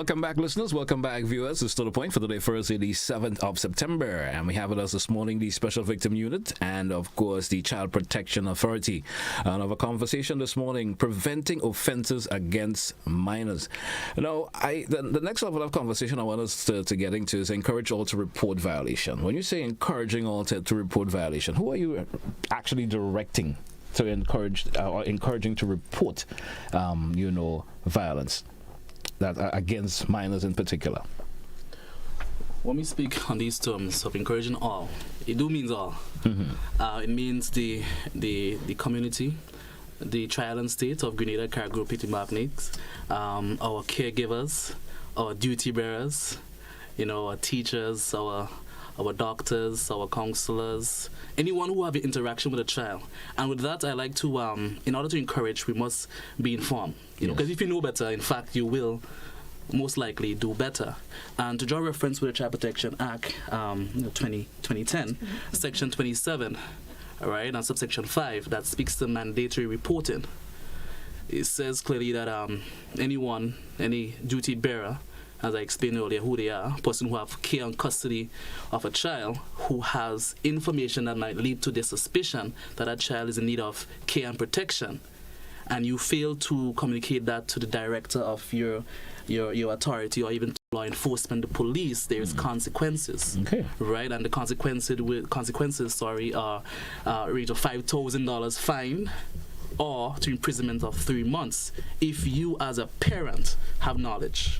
Welcome back, listeners. Welcome back, viewers. It's to the point for today, Thursday, the 7th of September. And we have with us this morning the Special Victim Unit and, of course, the Child Protection Authority. And of a conversation this morning, preventing offenses against minors. Now, the next level of conversation I want us to get into is encourage all to report violation. When you say encouraging all to report violation, who are you actually directing to encourage or encouraging to report, violence that against minors in particular? When we speak on these terms of encouraging all, it do means all. It means the community, the trial and state of Grenada Cargo Petty Magnates, our caregivers, our duty bearers, our teachers, our doctors, our counselors, anyone who have an interaction with a child. And with that, I like to, in order to encourage, we must be informed. Because if you know better, in fact, you will most likely do better. And to draw reference with the Child Protection Act 2010, Section 27, all right, and subsection 5, that speaks to mandatory reporting. It says clearly that any duty bearer, as I explained earlier, who they are, a person who have care and custody of a child who has information that might lead to their suspicion that that child is in need of care and protection, and you fail to communicate that to the director of your authority or even to law enforcement, the police, there's consequences. Okay. Right? And the consequences are a rate of $5,000 fine or to imprisonment of 3 months if you as a parent have knowledge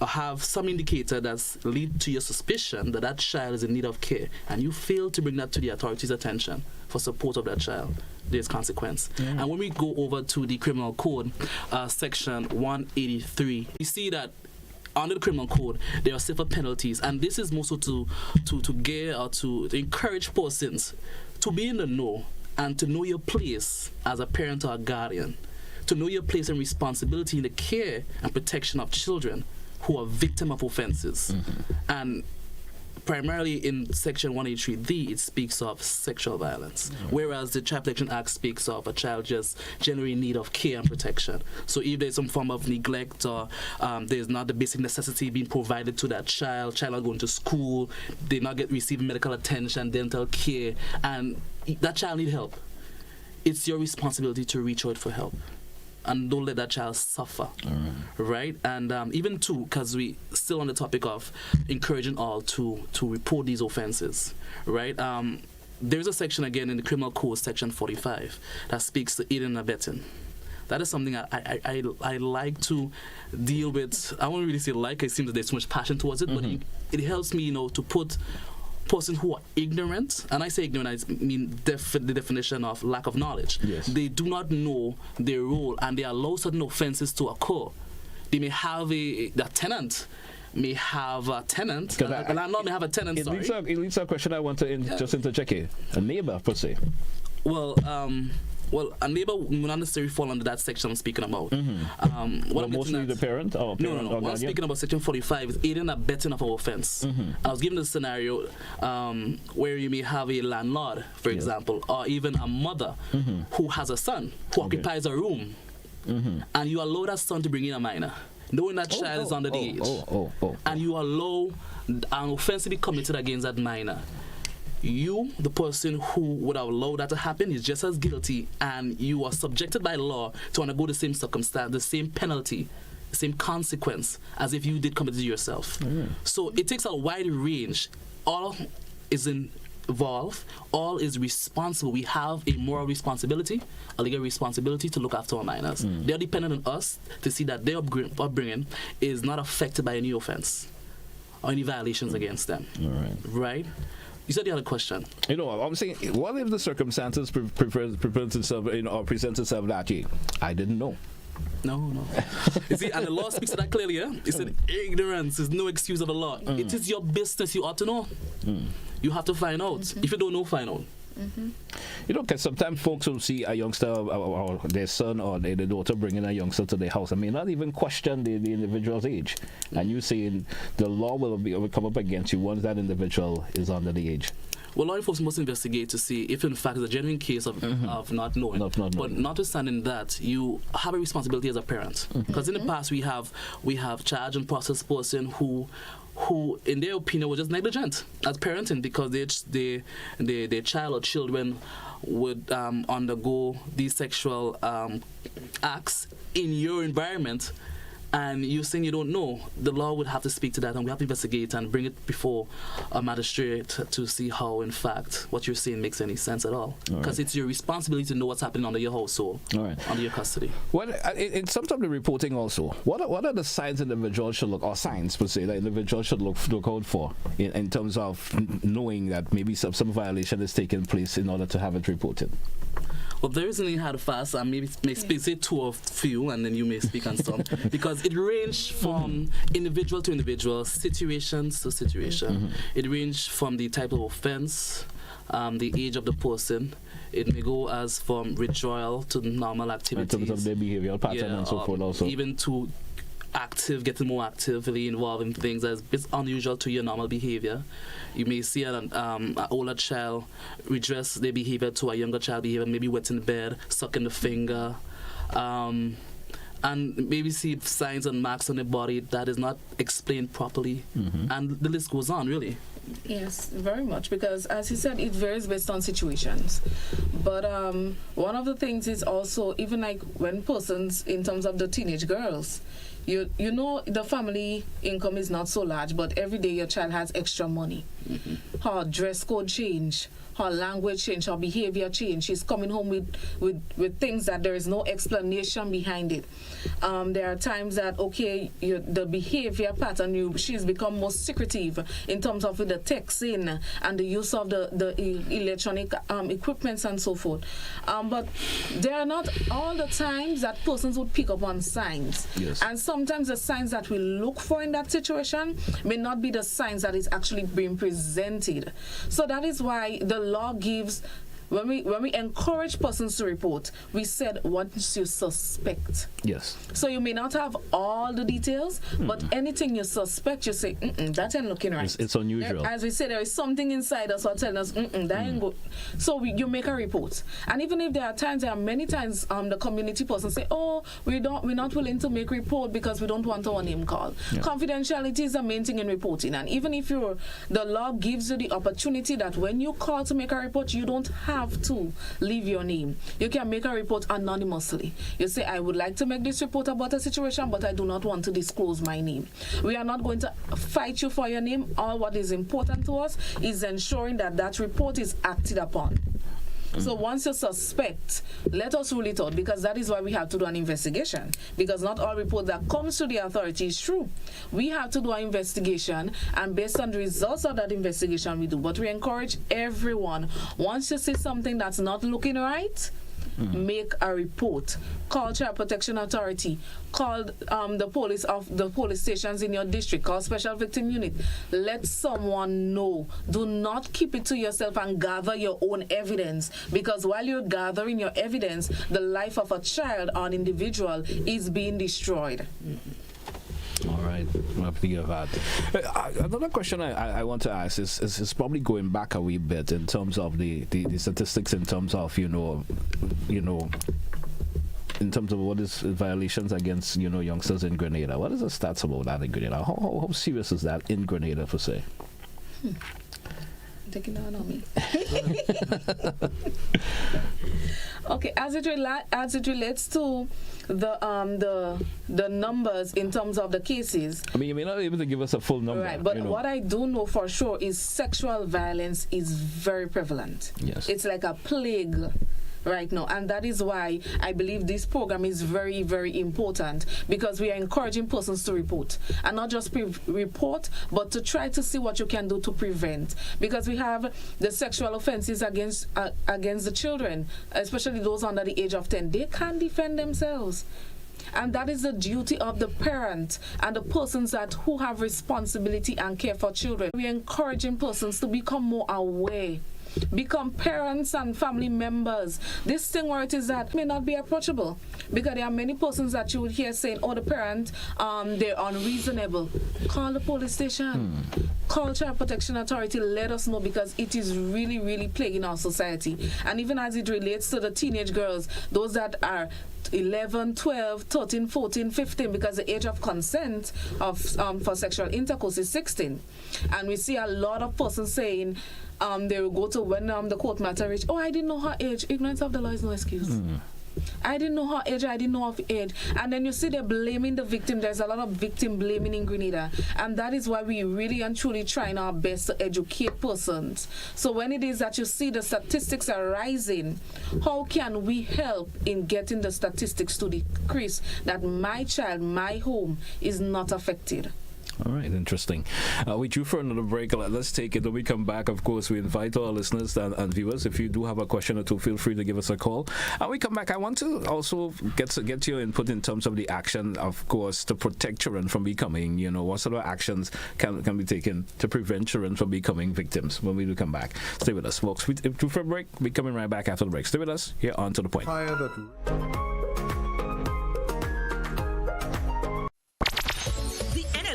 or have some indicator that's lead to your suspicion that that child is in need of care and you fail to bring that to the authorities' attention for support of that child, there's consequence. And when we go over to the criminal code, section 183, we see that under the criminal code there are several penalties, and this is mostly to encourage persons to be in the know and to know your place as a parent or a guardian, to know your place and responsibility in the care and protection of children who are victims of offenses. And primarily in Section 183D, it speaks of sexual violence, whereas the Child Protection Act speaks of a child just generally in need of care and protection. So if there's some form of neglect or there's not the basic necessity being provided to that child not going to school, they not receiving medical attention, dental care, and that child need help, it's your responsibility to reach out for help. And don't let that child suffer, right? And even too, because we still on the topic of encouraging all to report these offenses, right? There's a section again in the Criminal Code, Section 45, that speaks to aiding and abetting. That is something I like to deal with. I won't really say like, it seems that there's so much passion towards it, but it helps me, to put persons who are ignorant, and I say ignorant, I mean the definition of lack of knowledge. Yes. They do not know their role, and they allow certain offenses to occur. They may have the tenant may have a tenant, the landlord may have a tenant. It leads to a question I want to just interject here. A neighbor, per se. Well, a neighbor will not necessarily fall under that section I'm speaking about. Mostly the parent or parent No. What I'm speaking about, Section 45, is aiding and abetting of an offense. I was given a scenario where you may have a landlord, for example, or even a mother who has a son who occupies a room, and you allow that son to bring in a minor, knowing that child is under the age, and you allow an offense to be committed against that minor. You, the person who would have allowed that to happen, is just as guilty, and you are subjected by law to undergo the same circumstance, the same penalty, the same consequence as if you did commit it yourself. So it takes a wide range. All is involved. All is responsible. We have a moral responsibility, a legal responsibility to look after our minors. They are dependent on us to see that their upbringing is not affected by any offense or any violations against them. Right? You said you had a question. I'm saying, what if the circumstances present itself that way? I didn't know. No. You see, and the law speaks to that clearly. It said ignorance is no excuse of the law. It is your business. You ought to know. You have to find out. If you don't know, find out. Because sometimes folks will see a youngster or their son or their daughter bringing a youngster to their house and may not even question the individual's age. And you saying the law will come up against you once that individual is under the age. Well, law enforcement must investigate to see if, in fact, it's a genuine case of not knowing. Not knowing. But notwithstanding that, you have a responsibility as a parent. Because in the past, we have charge and process person who, in their opinion, were just negligent as parenting because their child or children would undergo these sexual acts in your environment. And you're saying you don't know, the law would have to speak to that, and we have to investigate and bring it before a magistrate to see how, in fact, what you're saying makes any sense at all. Because it's your responsibility to know what's happening under your household, under your custody. Well, in some of the reporting also, what are the signs individuals should look, or signs per se, that individuals should look out for in terms of knowing that maybe some violation is taking place in order to have it reported? Well, there isn't any hard and fast. I maybe say two or few, and then you may speak on some, because it ranges from individual to individual, situations to situation. It ranges from the type of offense, the age of the person. It may go as from withdrawal to normal activities. In terms of their behavioral pattern and so forth also. Even to getting more actively involved in things that's unusual to your normal behavior. You may see an older child redress their behavior to a younger child behavior, maybe wet in bed, sucking the finger, and maybe see signs and marks on the body that is not explained properly, and the list goes on, really. Yes, very much, because as you said, it varies based on situations. But one of the things is also, even like when persons, in terms of the teenage girls, you know the family income is not so large, but every day your child has extra money. Her dress code change, her language change, her behavior change. She's coming home with things that there is no explanation behind it. There are times that, the behavior pattern, she's become more secretive in terms of with the texting and the use of the electronic equipments and so forth. But there are not all the times that persons would pick up on signs. Yes. And sometimes the signs that we look for in that situation may not be the signs that is actually being presented. So that is why the law gives, when we encourage persons to report, we said once you suspect. Yes. So you may not have all the details, but anything you suspect, you say, that ain't looking right. It's unusual. As we say, there is something inside us or telling us, that ain't good. So you make a report. And even if there are many times the community person say, we're not willing to make report because we don't want our name called. Yeah. Confidentiality is the main thing in reporting. And even if the law gives you the opportunity that when you call to make a report, you don't have to leave your name. You can make a report anonymously. You say, I would like to make this report about a situation, but I do not want to disclose my name. We are not going to fight you for your name. All what is important to us is ensuring that report is acted upon. So once you suspect, let us rule it out, because that is why we have to do an investigation, because not all report that comes to the authority is true. We have to do an investigation, and based on the results of that investigation we do. But we encourage everyone, once you see something that's not looking right, make a report. Call Child Protection Authority. Call the police stations in your district. Call Special Victim Unit. Let someone know. Do not keep it to yourself and gather your own evidence, because while you're gathering your evidence, the life of a child or an individual is being destroyed. All right, we'll have to think of that. Another question I want to ask is probably going back a wee bit in terms of the statistics, in terms of in terms of what is violations against youngsters in Grenada. What is the stats about that in Grenada? How serious is that in Grenada per se? Taking down on me. Okay, as it relates to the numbers in terms of the cases. I mean, you may not be able to give us a full number. Right, but what I do know for sure is sexual violence is very prevalent. Yes. It's like a plague right now, and that is why I believe this program is very, very important, because we are encouraging persons to report, and not just report, but to try to see what you can do to prevent, because we have the sexual offenses against the children, especially those under the age of 10. They can't defend themselves. And that is the duty of the parent and the persons who have responsibility and care for children. We are encouraging persons to become more aware become parents and family members. This thing where it is that may not be approachable, because there are many persons that you would hear saying, oh, the parent, they're unreasonable. Call the police station. Call Child Protection Authority, let us know, because it is really, really plaguing our society. And even as it relates to the teenage girls, those that are 11, 12, 13, 14, 15, because the age of consent of for sexual intercourse is 16. And we see a lot of persons saying they will go to when the court matter reach, oh, I didn't know her age. Ignorance of the law is no excuse. I didn't know her age, I didn't know of age. And then you see they're blaming the victim. There's a lot of victim blaming in Grenada. And that is why we really and truly trying our best to educate persons. So when it is that you see the statistics are rising, how can we help in getting the statistics to decrease that my child, my home is not affected? All right, interesting. We due for another break. Let's take it. When we come back, of course, we invite our listeners and viewers. If you do have a question or two, feel free to give us a call. And we come back. I want to also get your input in terms of the action, of course, to protect children from becoming, what sort of actions can be taken to prevent children from becoming victims when we do come back. Stay with us, folks. We due for a break. We're coming right back after the break. Stay with us here on To The Point.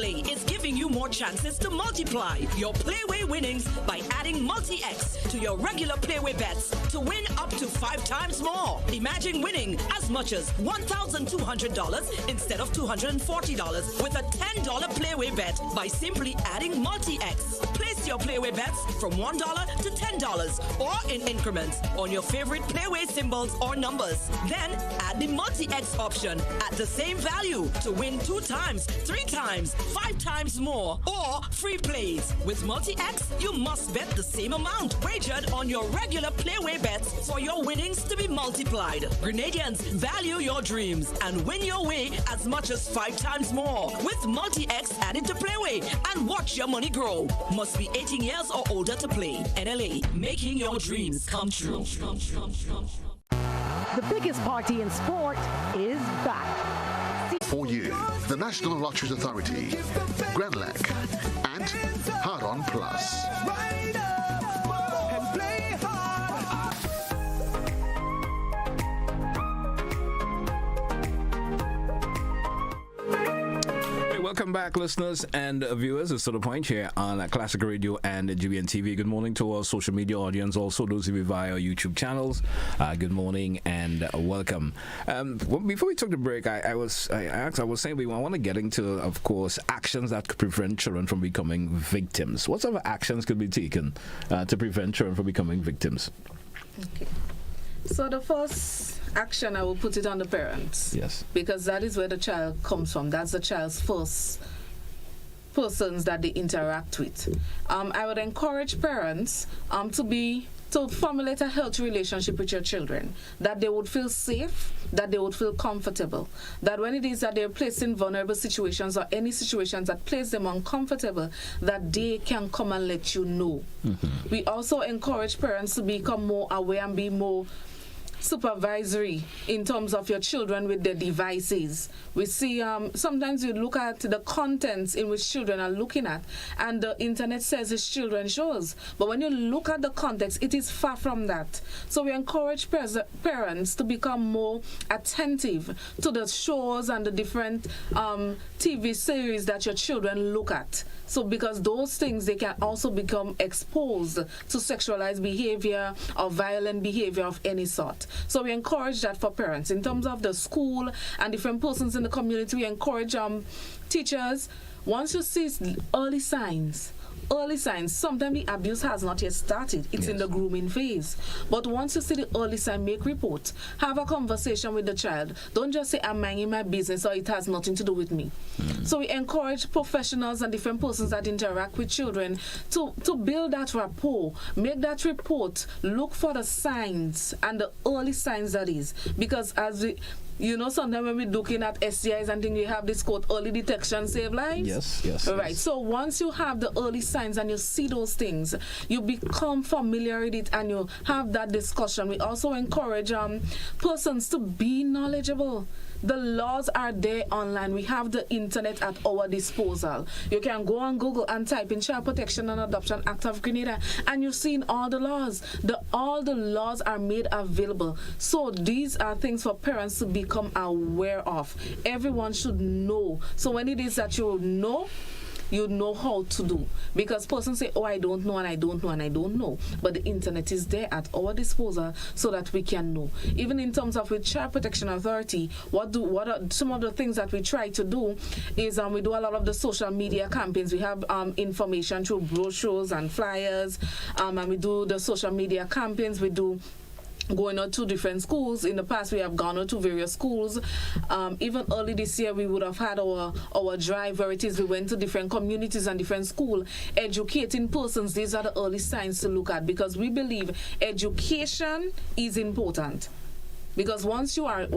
Is giving you more chances to multiply your Playway winnings by adding Multi-X to your regular Playway bets to win up to 5 times more. Imagine winning as much as $1,200 instead of $240 with a $10 Playway bet by simply adding Multi-X. Place your Playway bets from $1 to $10 or in increments on your favorite Playway symbols or numbers. Then add the Multi-X option at the same value to win 2 times, 3 times, 5 times more, or free plays. With Multi-X, you must bet the same amount wagered on your regular Playway bets for your winnings to be multiplied. Grenadians, value your dreams and win your way as much as 5 times more with Multi-X added to Playway, and watch your money grow. Must be 18 years or older to play. NLA, making your dreams come true. The biggest party in sport is back. For you, the National Lotteries Authority, Grenlec, and Hard On Plus. Welcome back, listeners and viewers. It's To The Point here on Classic Radio and GBN TV. Good morning to our social media audience, also those of you via our YouTube channels. Good morning and welcome. Before we took the break, I was saying I want to get into, of course, actions that could prevent children from becoming victims. What sort of actions could be taken to prevent children from becoming victims? Okay. So the first action, I will put it on the parents. Yes. Because that is where the child comes from. That's the child's first persons that they interact with. I would encourage parents to formulate a healthy relationship with your children, that they would feel safe, that they would feel comfortable, that when it is that they're placed in vulnerable situations or any situations that place them uncomfortable, that they can come and let you know. Mm-hmm. We also encourage parents to become more aware and be more supervisory in terms of your children with their devices. We see sometimes we look at the contents in which children are looking at, and the internet says it's children shows, but when you look at the context, it is far from that. So we encourage parents to become more attentive to the shows and the different TV series that your children look at. So because those things, they can also become exposed to sexualized behavior or violent behavior of any sort. So we encourage that for parents. In terms of the school and different persons in the community, we encourage teachers, once you see early signs, sometimes the abuse has not yet started. It's in the grooming phase. But once you see the early sign, make report. Have a conversation with the child. Don't just say, I'm minding my business or it has nothing to do with me. So we encourage professionals and different persons that interact with children to build that rapport, make that report, look for the signs and the early signs that is. Because as we sometimes when we're looking at STIs and things, we have this quote, early detection save lives. Yes. Right. Yes. So once you have the early signs and you see those things, you become familiar with it and you have that discussion. We also encourage persons to be knowledgeable. The laws are there online. We have the internet at our disposal. You can go on Google and type in Child Protection and Adoption Act of Grenada, and you've seen all the laws. All the laws are made available. So these are things for parents to become aware of. Everyone should know. So when it is that you know how to do. Because persons say, oh, I don't know and I don't know and I don't know. But the internet is there at our disposal so that we can know. Even in terms of with Child Protection Authority, what are some of the things that we try to do is we do a lot of the social media campaigns. We have information through brochures and flyers, and we do the social media campaigns. We do going out to different schools. In the past, we have gone out to various schools. Even early this year, we would have had our drive where it is we went to different communities and different schools, educating persons. These are the early signs to look at, because we believe education is important. Because once you are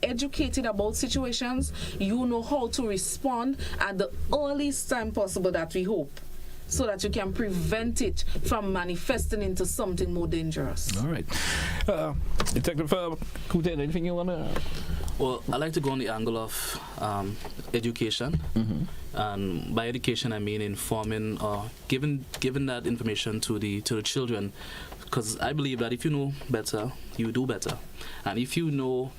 educated about situations, you know how to respond at the earliest time possible that we hope, so that you can prevent it from manifesting into something more dangerous. All right. Detective Coutain, anything you want to... Well, I like to go on the angle of education. Mm-hmm. And by education, I mean informing or giving that information to the children. Because I believe that if you know better, you do better. And if you know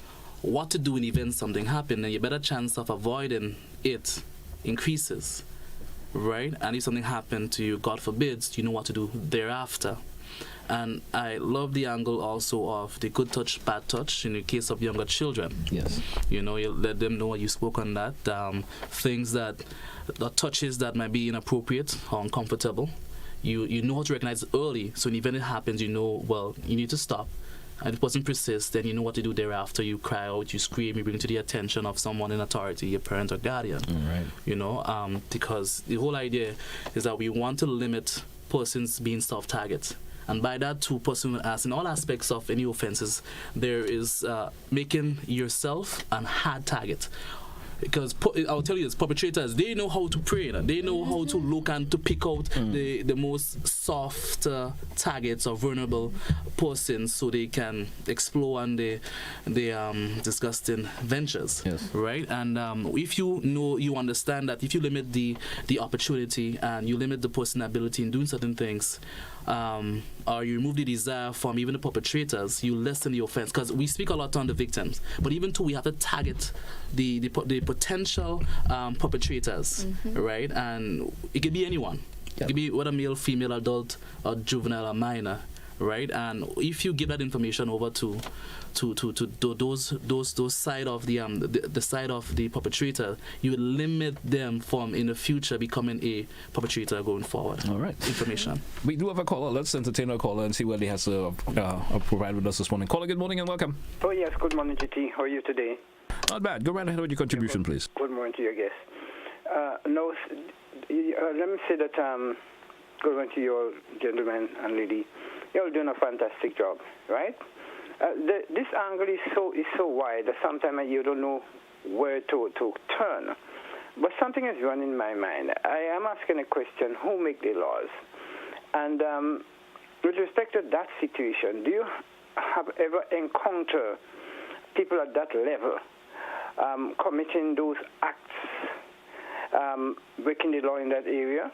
what to do in event something happens, then your better chance of avoiding it increases. Right? And if something happened to you, God forbids, you know what to do thereafter. And I love the angle also of the good touch, bad touch in the case of younger children. Yes. You know, you let them know, you spoke on that, things that, the touches that might be inappropriate or uncomfortable. You know how to recognize it early, so in the event it happens, you know, well, you need to stop. And if the person persists, then you know what to do thereafter. You cry out, you scream, you bring it to the attention of someone in authority, your parent or guardian. Right. You know, because the whole idea is that we want to limit persons being self-targets. And by that, too, person as in all aspects of any offenses, there is making yourself a hard target. Because I'll tell you this, perpetrators, they know how to pray. They know how to look and to pick out the most soft targets or vulnerable persons so they can explore on the disgusting ventures. Yes. Right? And if you understand that if you limit the opportunity and you limit the person's ability in doing certain things, or you remove the desire from even the perpetrators, you lessen the offense. Because we speak a lot on the victims, but even too, we have to target the potential perpetrators, right? And it could be anyone. Yep. It could be whether male, female, adult, or juvenile, or minor, right? And if you give that information over to those side of the side of the perpetrator, you will limit them from in the future becoming a perpetrator going forward. All right. Information. We do have a caller. Let's entertain our caller and see what he has to provide with us this morning. Caller, good morning and welcome. Oh yes, good morning, GT. How are you today? Not bad. Go right ahead with your contribution, please. Good morning to your guest. Let me say that good morning to your gentleman and lady. You're doing a fantastic job, right? This angle is so wide that sometimes you don't know where to turn. But something is running in my mind. I am asking a question: who make the laws? And with respect to that situation, do you have ever encountered people at that level committing those acts, breaking the law in that area?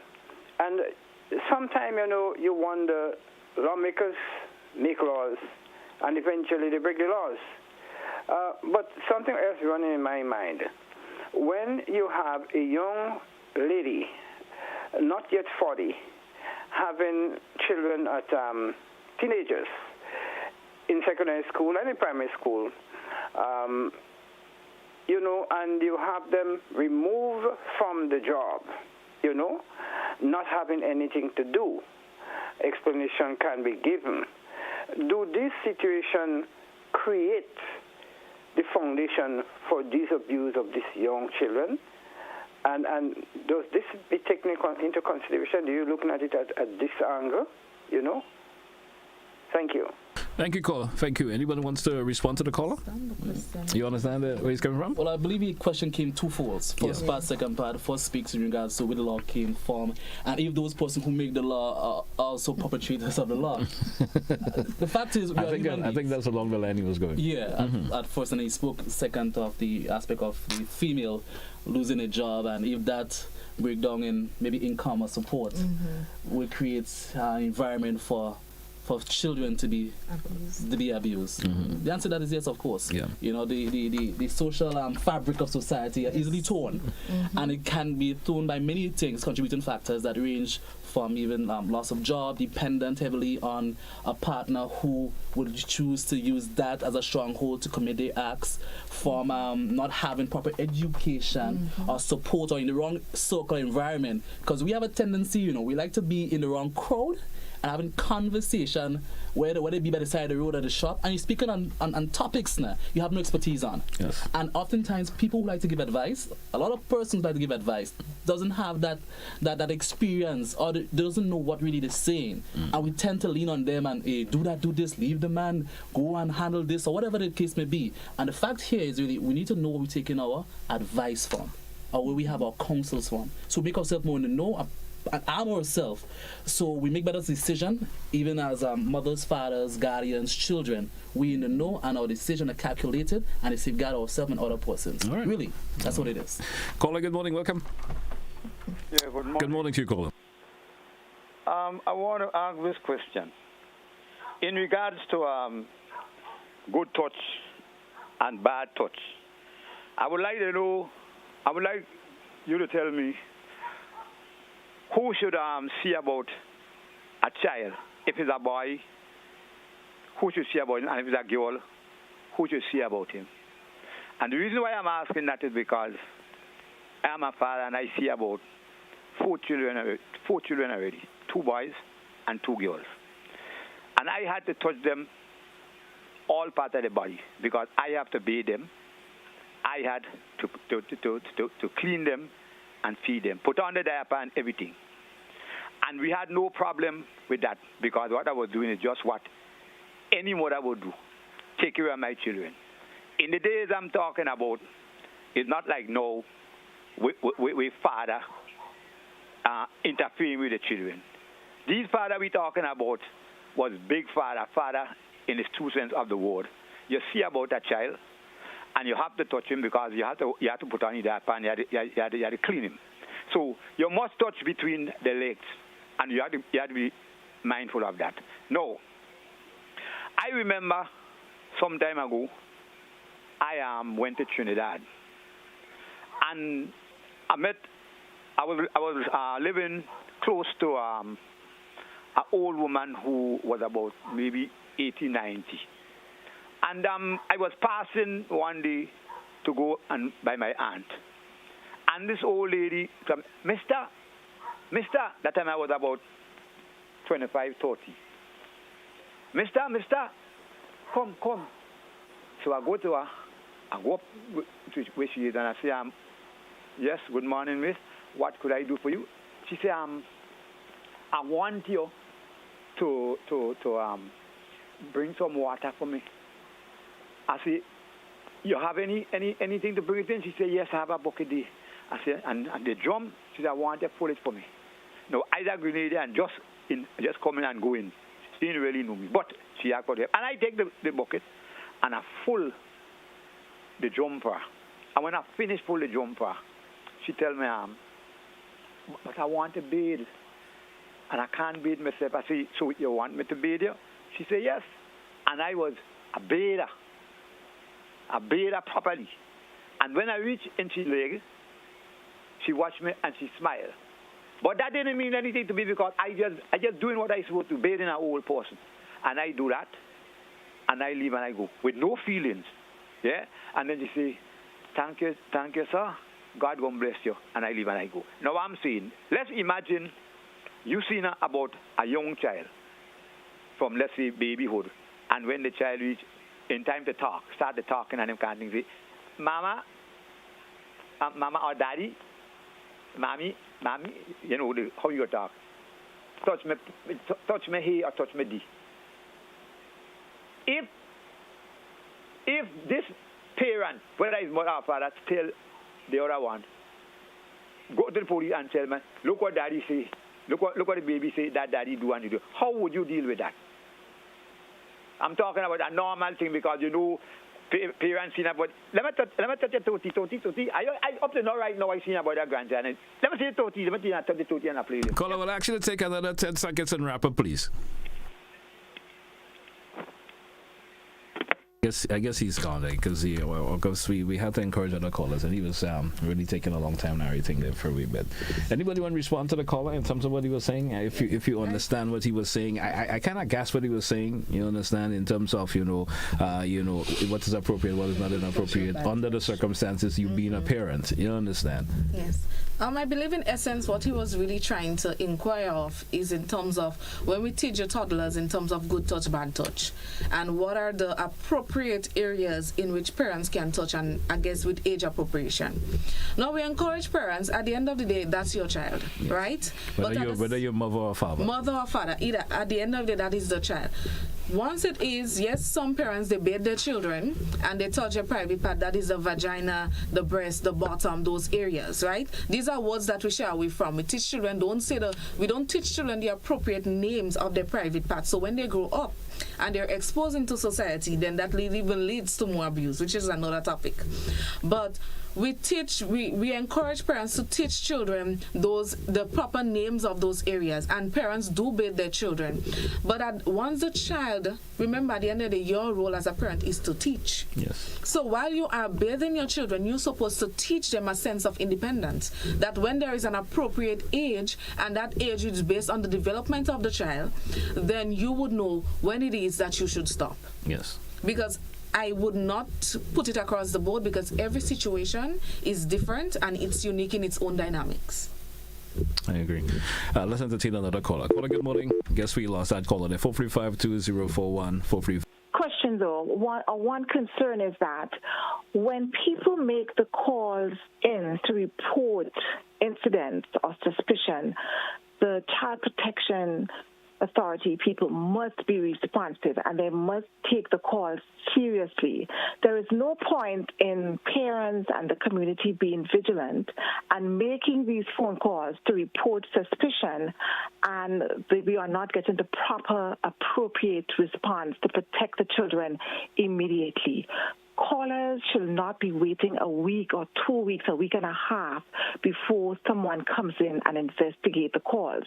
And sometimes, you wonder, lawmakers make laws, and eventually they break the laws. But something else running in my mind. When you have a young lady, not yet 40, having children at teenagers in secondary school and in primary school, and you have them removed from the job, not having anything to do, explanation can be given. Do this situation create the foundation for this abuse of these young children? And does this be taken into consideration? Do you looking at it at this angle? Thank you. Thank you, caller. Thank you. Anyone wants to respond to the caller? You understand where he's coming from? Well, I believe the question came twofold. First part, second part. The first speaks in regards to where the law came from, and if those persons who make the law are also perpetrators of the law. The fact is, I think that's along the line he was going. Yeah, at first, and he spoke second of the aspect of the female losing a job, and if that breakdown in maybe income or support will create an environment for children to be abused. The answer to that is yes, of course. Yeah. You know, the social fabric of society are easily torn, and it can be torn by many things, contributing factors that range from even loss of job, dependent heavily on a partner who would choose to use that as a stronghold to commit their acts, from not having proper education or support, or in the wrong circle environment. Because we have a tendency, you know, we like to be in the wrong crowd and having conversation where they be by the side of the road or the shop, and you're speaking on topics now you have no expertise on. Yes. And oftentimes people who like to give advice, a lot of persons like to give advice, doesn't have that experience, or doesn't know what really they're saying. And we tend to lean on them and do that, do this, leave the man, go and handle this, or whatever the case may be. And the fact here is really we need to know where we're taking our advice from, or where we have our counsels from. So make ourselves more in the know and arm ourselves, so we make better decisions, even as mothers, fathers, guardians, children. We in the know, and our decisions are calculated, and it safeguard ourselves and other persons. All right. Really, that's what it is. Caller, good morning. Welcome. Yeah, good morning. Good morning to you, caller. I want to ask this question. In regards to good touch and bad touch, I would like you to tell me who should see about a child. If it's a boy, who should see about him? And if it's a girl, who should see about him? And the reason why I'm asking that is because I am a father and I see about four children already, 2 boys and 2 girls. And I had to touch them all parts of the body because I have to bathe them. I had to clean them and feed them, put on the diaper and everything. And we had no problem with that because what I was doing is just what any mother would do, take care of my children. In the days I'm talking about, it's not like now with father interfering with the children. These father we're talking about was big father in its true sense of the word. You see about a child, and you have to touch him because you have to put on his diaper and you have to clean him. So you must touch between the legs, and you have to be mindful of that. Now, I remember some time ago, I went to Trinidad, and I was living close to an old woman who was about maybe 80, 90. And I was passing one day to go and by my aunt. And this old lady said, Mister, that time I was about 25, 30. Mister, come. So I go to her, I go up to where she is, and I say, yes, good morning, miss. What could I do for you? She said, I want you to bring some water for me. I say, you have anything to bring it in? She said, yes, I have a bucket there. I said, and the drum? She said, I want you to pull it for me. No, I was a grenadier and just come in and go in. She didn't really know me, but she asked for it. And I take the bucket and I full the drum for her. And when I finish full the drum for her, she tell me, but I want to bathe. And I can't bathe myself. I say, so you want me to bathe you? She said, yes. And I was a bather properly. And when I reached in her leg, she watched me and she smiled. But that didn't mean anything to me because I just doing what I supposed to, bathing an old person. And I do that, and I leave and I go with no feelings. Yeah? And then she say, thank you, sir. God gonna bless you. And I leave and I go. Now I'm saying, let's imagine you seen about a young child from, let's say, babyhood. And when the child reach in time to talk, start the talking and them kind of thing, say, Mama or Daddy, Mommy, you know how you talk. Touch me here or touch me D. if this parent, whether it's mother or father, tell the other one, go to the police and tell me, look what daddy say, look what the baby say that daddy do and you do. How would you deal with that? I'm talking about a normal thing because you know parents seen about. Let me touch your toti. I up to now right now I seen about that grandchild. Let me see the toti. Let me touch the toti and I play it. Caller, will actually take another 10 seconds and wrap up, please. I guess he's gone because we had to encourage other callers and he was really taking a long time narrating there for a wee bit. Anybody want to respond to the caller in terms of what he was saying? If you understand what he was saying, I kind of guess what he was saying. You understand in terms of what is appropriate, what is not inappropriate under the circumstances. You being a parent, you understand? Yes. I believe in essence what he was really trying to inquire of is in terms of when we teach your toddlers in terms of good touch, bad touch, and what are the appropriate areas in which parents can touch, and I guess with age appropriation. Now we encourage parents, at the end of the day, that's your child, yes. Right? Whether you're mother or father. Mother or father, either at the end of the day, that is the child. Once it is, yes, some parents, they bathe their children and they touch a private part, that is the vagina, the breast, the bottom, those areas, right? These are words that we shy away from. We teach children, we don't teach children the appropriate names of their private parts. So when they grow up and they're exposed into society, then that even leads to more abuse, which is another topic. But we encourage parents to teach children the proper names of those areas, and parents do bathe their children. But once the child, remember at the end of the day, your role as a parent is to teach. Yes. So while you are bathing your children, you're supposed to teach them a sense of independence, that when there is an appropriate age, and that age is based on the development of the child, then you would know when it is that you should stop. Yes. Because I would not put it across the board, because every situation is different and it's unique in its own dynamics. I agree. Let's entertain another caller. Caller, good morning. Guess we lost that caller there. 435-2041. 435. Question though, one concern is that when people make the calls in to report incidents or suspicion, the Child Protection Authority people must be responsive and they must take the calls seriously. There is no point in parents and the community being vigilant and making these phone calls to report suspicion and we are not getting the proper, appropriate response to protect the children immediately. Callers should not be waiting a week or 2 weeks, a week and a half before someone comes in and investigate the calls.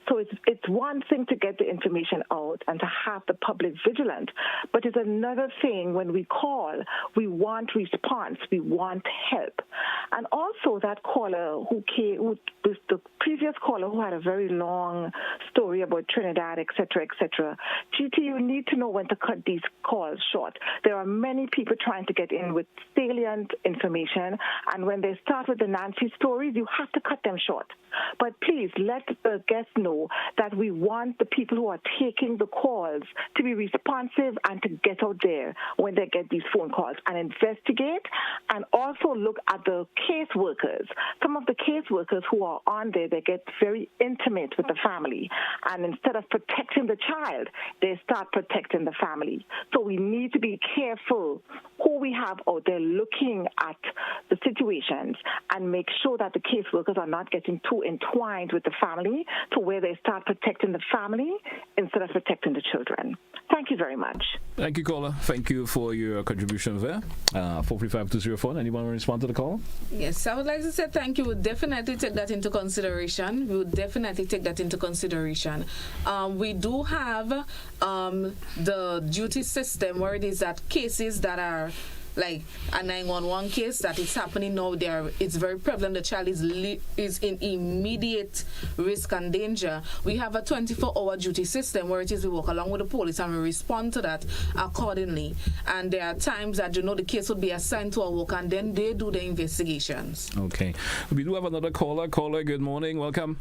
So it's one thing to get the information out and to have the public vigilant, but it's another thing when we call, we want response, we want help. And also that caller the previous caller who had a very long story about Trinidad, etc., GT, you need to know when to cut these calls short. There are many people trying to get in with salient information, and when they start with the Nancy stories, you have to cut them short. But please let the guests know that we want the people who are taking the calls to be responsive and to get out there when they get these phone calls and investigate, and also look at the caseworkers. Some of the caseworkers who are on there, they get very intimate with the family, and instead of protecting the child, they start protecting the family. So we need to be careful who we have out there looking at the situations and make sure that the caseworkers are not getting too entwined with the family to where they start protecting the family instead of protecting the children. Thank you very much. Thank you, caller. Thank you for your contribution there. 435-204. Anyone want to respond to the call? Yes, I would like to say thank you. We'll definitely take that into consideration. We do have the duty system where it is that cases that are like a 911 case that is happening now, it's very prevalent. The child is in immediate risk and danger. We have a 24-hour duty system where it is we work along with the police and we respond to that accordingly. And there are times that the case would be assigned to a worker and then they do the investigations. Okay. We do have another caller. Caller, good morning. Welcome.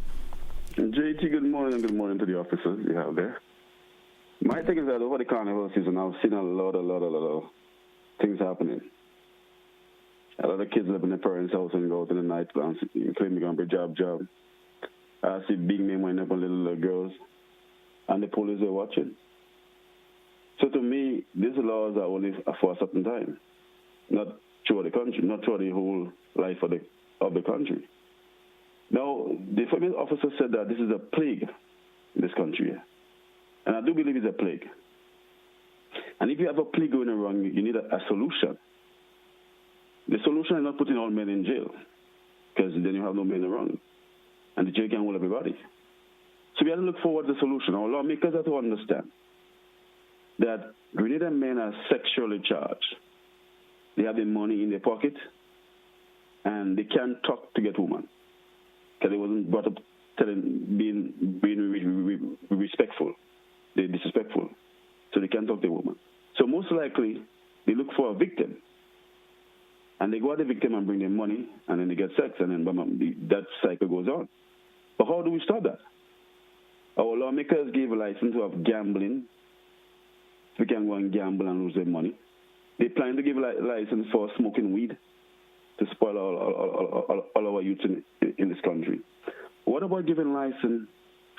JT, good morning, and good morning to the officers you have there. My thing is that over the carnival season, I've seen a lot of things happening. A lot of kids live in their parents' house and go out in the night and claim they're going to be job. I see big men winding up on little girls, and the police are watching. So to me, these laws are only for a certain time, not throughout the country, not throughout the whole life of the country. Now, the female officer said that this is a plague in this country, and I do believe it's a plague. And if you have a plague going wrong, you need a solution. The solution is not putting all men in jail, because then you have no men around, and the jail can hold everybody. So we have to look forward to the solution. Our lawmakers have to understand that Grenadian men are sexually charged. They have the money in their pocket, and they can't talk to get women, because they wasn't brought up being respectful. They're disrespectful, so they can't talk to a woman. So most likely, they look for a victim, and they go at the victim and bring them money, and then they get sex, and then that cycle goes on. But how do we stop that? Our lawmakers gave a license to have gambling. We can go and gamble and lose their money. They plan to give a license for smoking weed to spoil all our youth in this country. What about giving license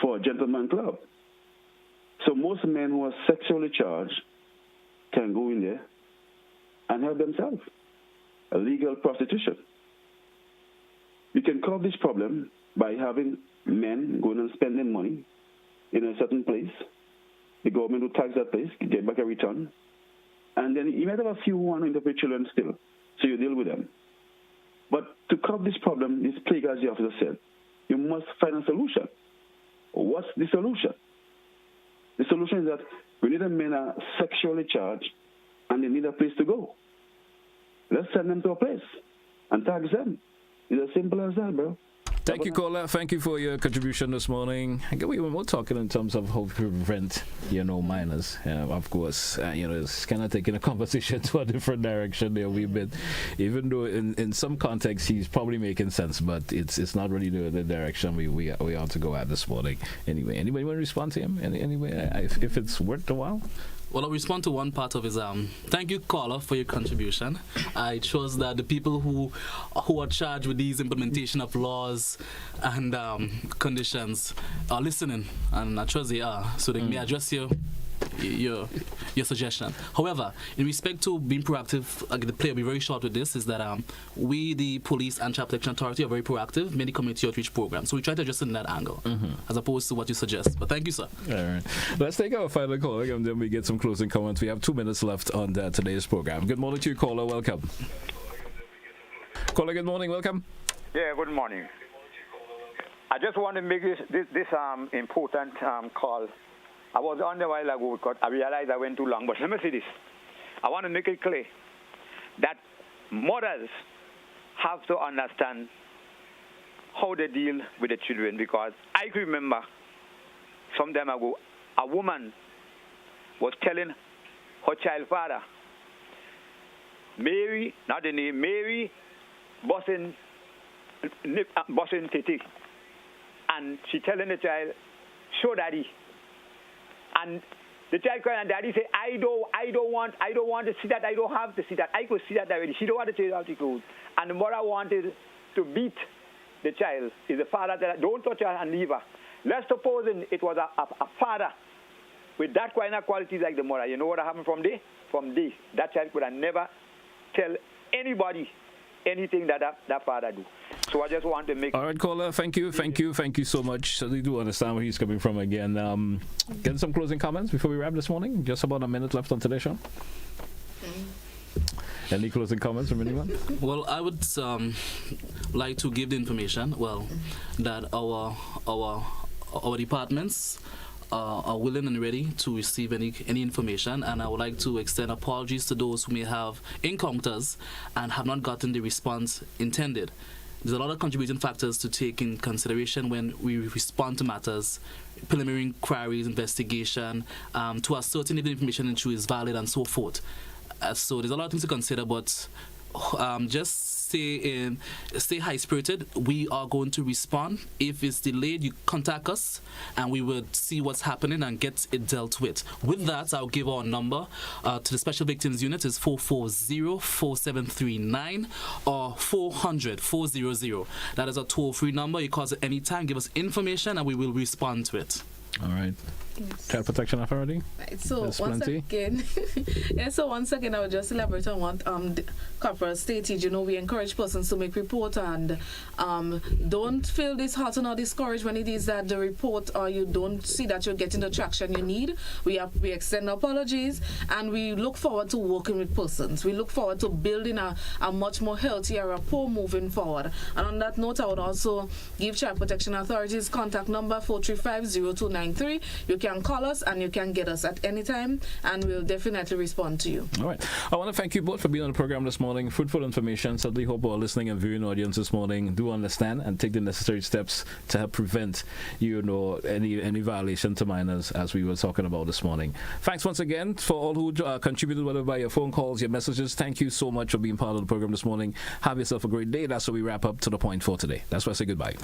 for a gentleman club? So most men who are sexually charged can go in there and help themselves. A legal prostitution. You can solve this problem by having men going and spending money in a certain place. The government will tax that place, get back a return. And then you might have a few who want to interpret children still, so you deal with them. But to solve this problem, this plague, as the officer said, you must find a solution. What's the solution? The solution is that Grenadian men are sexually charged and they need a place to go. Let's send them to a place and tax them. It's as simple as that, bro. Thank you, caller. Thank you for your contribution this morning. Again, we were talking in terms of how to prevent, minors. Of course, it's kind of taking a conversation to a different direction there a wee bit. Even though in some contexts he's probably making sense, but it's not really the direction we ought to go at this morning. Anyway, anybody want to respond to him? Anyway, if it's worth a while? Well, I'll respond to one part of his thank you, caller, for your contribution. I trust that the people who are charged with these implementation of laws and conditions are listening, and I trust they are, so they may address your suggestion. However, in respect to being proactive, the play will be very short with this, is that we, the police and child protection authority, are very proactive, many community outreach programs. So we try to address it in that angle, as opposed to what you suggest. But thank you, sir. All right. Let's take our final call, and then we get some closing comments. We have 2 minutes left on today's program. Good morning to you, caller. Welcome. Caller, good morning. Welcome. Yeah, good morning. I just want to make this important call. I was on a while ago because I realized I went too long, but let me say this. I want to make it clear that mothers have to understand how they deal with the children, because I can remember some time ago, a woman was telling her child father, Mary, not the name, Mary, bossing Titi. And she telling the child, show daddy. And the child crying, and daddy say, I don't want to see that. I don't have to see that. I could see that already. She don't want to change how she goes. And the mother wanted to beat the child. Is the father that don't touch her and leave her. Let's suppose it was a father with that kind of qualities like the mother. You know what happened from there? From this, that child could have never tell anybody anything that father do. So I just want to make... All right, caller, thank you so much. So you do understand where he's coming from again. Get some closing comments before we wrap this morning. Just about a minute left on today's show. Any closing comments from anyone? Well, I would like to give the information, that our departments are willing and ready to receive any information, and I would like to extend apologies to those who may have encounters and have not gotten the response intended. There's a lot of contributing factors to take in consideration when we respond to matters, preliminary inquiries, investigation, to ascertain if the information in truth is valid and so forth. So there's a lot of things to consider, but just stay high-spirited. We are going to respond. If it's delayed, you contact us, and we will see what's happening and get it dealt with. With that, I'll give our number to the Special Victims Unit is 440-4739 or 400-400. That is a toll-free number. You call us at any time, give us information, and we will respond to it. All right. Child Protection Authority? Right, so There's once plenty. again, once again, I would just elaborate on what the Corporal stated. You know, we encourage persons to make report, and don't feel disheartened or discouraged when it is that the report or you don't see that you're getting the traction you need. We extend apologies, and we look forward to working with persons. We look forward to building a much more healthier rapport moving forward. And on that note, I would also give Child Protection Authorities contact number 435-0293. You can call us and you can get us at any time, and we'll definitely respond to you. All right. I want to thank you both for being on the program this morning. Fruitful information. Certainly hope our listening and viewing audience this morning do understand and take the necessary steps to help prevent, any violation to minors, as we were talking about this morning. Thanks once again for all who contributed, whether by your phone calls, your messages. Thank you so much for being part of the program this morning. Have yourself a great day. That's where we wrap up To The Point for today. That's where I say goodbye.